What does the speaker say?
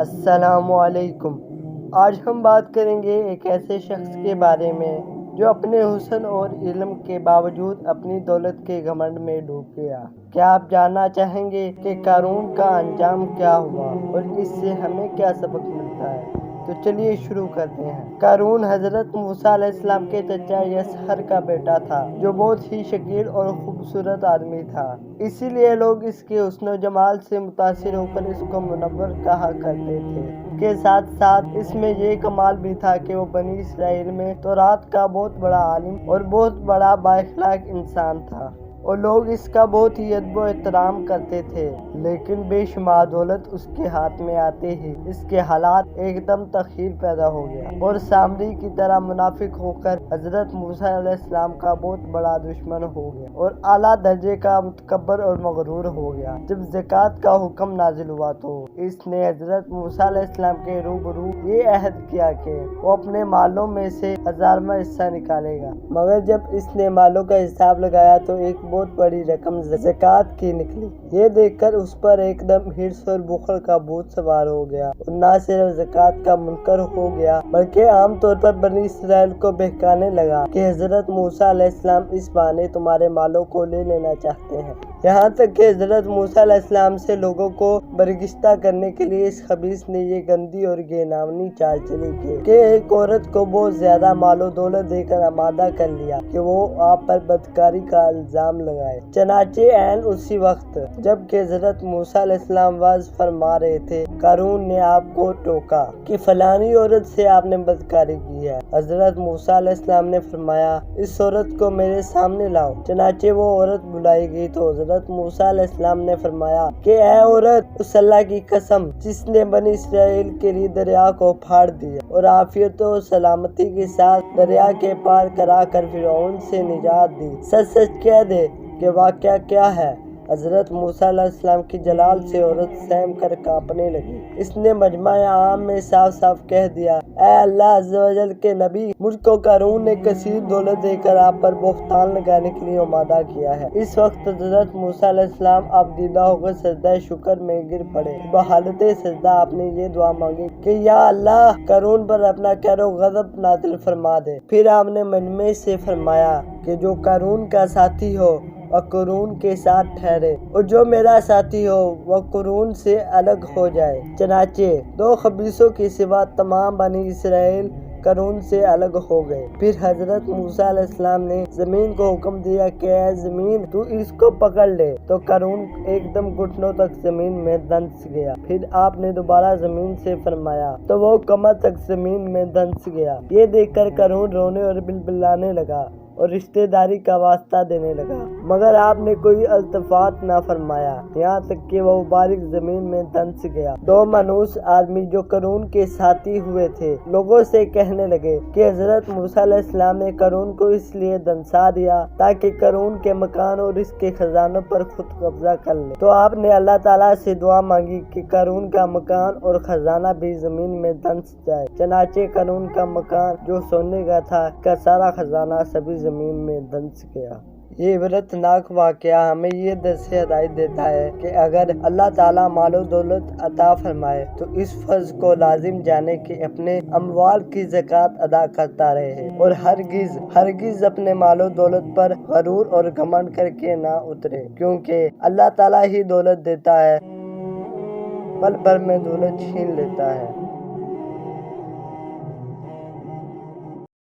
السلام علیکم۔ آج ہم بات کریں گے ایک ایسے شخص کے بارے میں جو اپنے حسن اور علم کے باوجود اپنی دولت کے گھمنڈ میں ڈوب گیا۔ کیا آپ جاننا چاہیں گے کہ قارون کا انجام کیا ہوا اور اس سے ہمیں کیا سبق ملتا ہے؟ تو چلیے شروع کرتے ہیں۔ قارون حضرت موسیٰ علیہ السلام کے چچا یسہر کا بیٹا تھا، جو بہت ہی شکیل اور خوبصورت آدمی تھا۔ اسی لیے لوگ اس کے حسن و جمال سے متاثر ہو کر اس کو منور کہا کرتے تھے۔ کے ساتھ ساتھ اس میں یہ کمال بھی تھا کہ وہ بنی اسرائیل میں تورات کا بہت بڑا عالم اور بہت بڑا بااخلاق انسان تھا، اور لوگ اس کا بہت ہی ادب و احترام کرتے تھے۔ لیکن بے شمار دولت اس کے ہاتھ میں آتے ہی اس کے حالات ایک دم تغیر پیدا ہو گیا، اور سامری کی طرح منافق ہو کر حضرت موسیٰ علیہ السلام کا بہت بڑا دشمن ہو گیا اور اعلیٰ درجے کا متکبر اور مغرور ہو گیا۔ جب زکوٰۃ کا حکم نازل ہوا تو اس نے حضرت موسیٰ علیہ السلام کے روبرو یہ عہد کیا کہ وہ اپنے مالوں میں سے 1000واں حصہ نکالے گا، مگر جب اس نے مالوں کا حساب لگایا تو ایک بہت بڑی رقم زکوٰۃ کی نکلی۔ یہ دیکھ کر اس پر ایک دم حرص اور بخل کا بھوت سوار ہو گیا، اور نہ صرف زکوٰۃ کا منکر ہو گیا بلکہ عام طور پر بنی اسرائیل کو بہکانے لگا کہ حضرت موسیٰ علیہ السلام اس بہانے تمہارے مالوں کو لے لینا چاہتے ہیں۔ یہاں تک کہ حضرت موسیٰ علیہ السلام سے لوگوں کو برگشتہ کرنے کے لیے اس خبیث نے یہ گندی اور گھناؤنی چال چلی کہ ایک عورت کو بہت زیادہ مال و دولت دے کر آمادہ کر لیا کہ وہ آپ پر بدکاری کا الزام لگائے۔ چنانچہ عین اسی وقت جب کہ حضرت موسیٰ علیہ السلام وعظ فرما رہے تھے، قارون نے آپ کو ٹوکا کہ فلانی عورت سے آپ نے بدکاری کی ہے۔ حضرت موسیٰ علیہ السلام نے فرمایا، اس عورت کو میرے سامنے لاؤ۔ چنانچہ وہ عورت بلائی گئی تو حضرت موسیٰ علیہ السلام نے فرمایا کہ اے عورت، اس اللہ کی قسم جس نے بنی اسرائیل کے لیے دریا کو پھاڑ دیا اور عافیت و سلامتی کے ساتھ دریا کے پار کرا کر فرعون سے نجات دی، سچ سچ کہہ دے کہ واقعہ کیا ہے۔ حضرت موسیٰ علیہ السلام کی جلال سے عورت سہم کر کانپنے لگی۔ اس نے مجمع عام میں صاف صاف کہہ دیا، اے اللہ عز و جل کے نبی، مجھ کو قارون نے کثیر دولت دے کر آپ پر بہتان لگانے کے لیے آمادہ کیا ہے۔ اس وقت حضرت موسیٰ علیہ السلام اب دیدہ ہو کر سجدہ شکر میں گر پڑے۔ بحالت سجدہ آپ نے یہ دعا مانگی کہ یا اللہ، قارون پر اپنا قہر و غضب نازل فرما دے۔ پھر آپ نے مجمع سے فرمایا کہ جو قارون کا ساتھی ہو وہ قارون کے ساتھ ٹھہرے، اور جو میرا ساتھی ہو وہ قارون سے الگ ہو جائے۔ چنانچہ دو خبیثوں کے سوا تمام بنی اسرائیل قارون سے الگ ہو گئے۔ پھر حضرت موسیٰ علیہ السلام نے زمین کو حکم دیا کہ اے زمین، تو اس کو پکڑ لے، تو قارون ایک دم گھٹنوں تک زمین میں دھنس گیا۔ پھر آپ نے دوبارہ زمین سے فرمایا تو وہ کمر تک زمین میں دھنس گیا۔ یہ دیکھ کر قارون رونے اور بلبلانے لگا اور رشتہ داری کا واسطہ دینے لگا، مگر آپ نے کوئی التفات نہ فرمایا، یہاں تک کہ وہ مبارک زمین میں دھنس گیا۔ دو منحوس آدمی جو قارون کے ساتھی ہوئے تھے لوگوں سے کہنے لگے کہ حضرت موسیٰ علیہ السلام نے قارون کو اس لیے دھنسا دیا تاکہ قارون کے مکان اور اس کے خزانوں پر خود قبضہ کر لے۔ تو آپ نے اللہ تعالیٰ سے دعا مانگی کہ قارون کا مکان اور خزانہ بھی زمین میں دھنس جائے۔ چنانچہ قارون کا مکان جو سونے کا تھا کا سارا خزانہ سبھی زمین میں دھنس گیا۔ یہ عبرتناک واقعہ ہمیں یہ درس ہدایت دیتا ہے کہ اگر اللہ تعالیٰ مال و دولت عطا فرمائے تو اس فرض کو لازم جانے کہ اپنے اموال کی زکوٰۃ ادا کرتا رہے، اور ہرگز اپنے مال و دولت پر غرور اور گھمنڈ کر کے نہ اترے، کیونکہ اللہ تعالیٰ ہی دولت دیتا ہے، پل بھر میں دولت چھین لیتا ہے۔